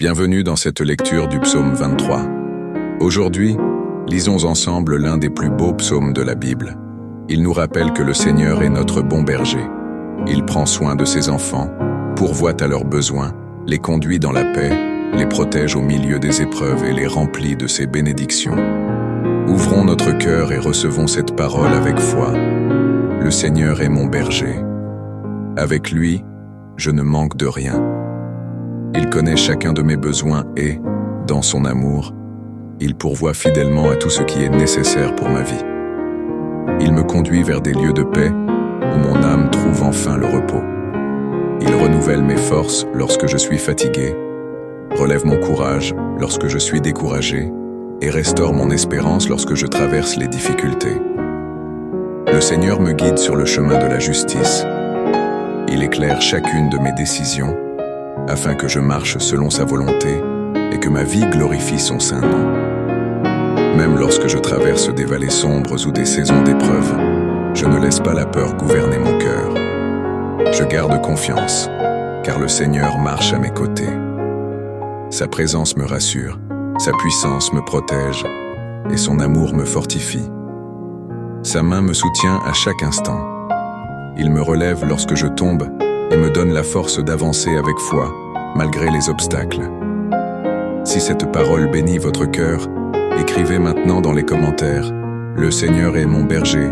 Bienvenue dans cette lecture du psaume 23. Aujourd'hui, lisons ensemble l'un des plus beaux psaumes de la Bible. Il nous rappelle que le Seigneur est notre bon berger. Il prend soin de ses enfants, pourvoit à leurs besoins, les conduit dans la paix, les protège au milieu des épreuves et les remplit de ses bénédictions. Ouvrons notre cœur et recevons cette parole avec foi. Le Seigneur est mon berger. Avec lui, je ne manque de rien. Il connaît chacun de mes besoins et, dans son amour, il pourvoit fidèlement à tout ce qui est nécessaire pour ma vie. Il me conduit vers des lieux de paix où mon âme trouve enfin le repos. Il renouvelle mes forces lorsque je suis fatigué, relève mon courage lorsque je suis découragé et restaure mon espérance lorsque je traverse les difficultés. Le Seigneur me guide sur le chemin de la justice. Il éclaire chacune de mes décisions afin que je marche selon sa volonté et que ma vie glorifie son saint nom. Même lorsque je traverse des vallées sombres ou des saisons d'épreuves, je ne laisse pas la peur gouverner mon cœur. Je garde confiance, car le Seigneur marche à mes côtés. Sa présence me rassure, sa puissance me protège et son amour me fortifie. Sa main me soutient à chaque instant. Il me relève lorsque je tombe et me donne la force d'avancer avec foi, malgré les obstacles. Si cette parole bénit votre cœur, écrivez maintenant dans les commentaires « Le Seigneur est mon berger,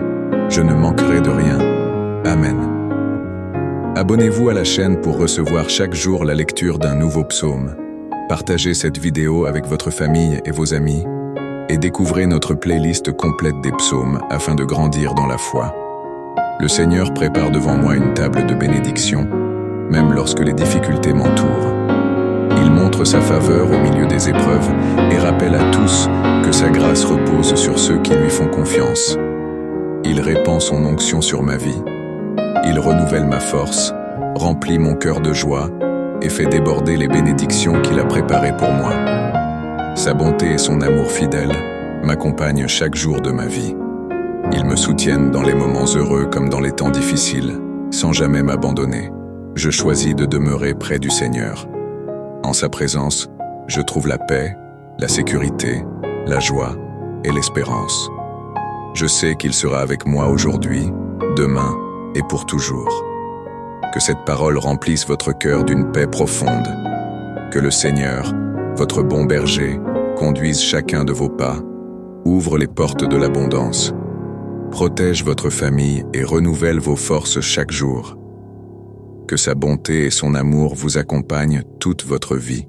je ne manquerai de rien. Amen ». Abonnez-vous à la chaîne pour recevoir chaque jour la lecture d'un nouveau psaume. Partagez cette vidéo avec votre famille et vos amis et découvrez notre playlist complète des psaumes afin de grandir dans la foi. Le Seigneur prépare devant moi une table de bénédiction, même lorsque les difficultés m'entourent. Il montre sa faveur au milieu des épreuves et rappelle à tous que sa grâce repose sur ceux qui lui font confiance. Il répand son onction sur ma vie. Il renouvelle ma force, remplit mon cœur de joie et fait déborder les bénédictions qu'il a préparées pour moi. Sa bonté et son amour fidèle m'accompagnent chaque jour de ma vie. Ils me soutiennent dans les moments heureux comme dans les temps difficiles, sans jamais m'abandonner. Je choisis de demeurer près du Seigneur. En sa présence, je trouve la paix, la sécurité, la joie et l'espérance. Je sais qu'il sera avec moi aujourd'hui, demain et pour toujours. Que cette parole remplisse votre cœur d'une paix profonde. Que le Seigneur, votre bon berger, conduise chacun de vos pas, ouvre les portes de l'abondance, protège votre famille et renouvelle vos forces chaque jour. Que sa bonté et son amour vous accompagnent toute votre vie.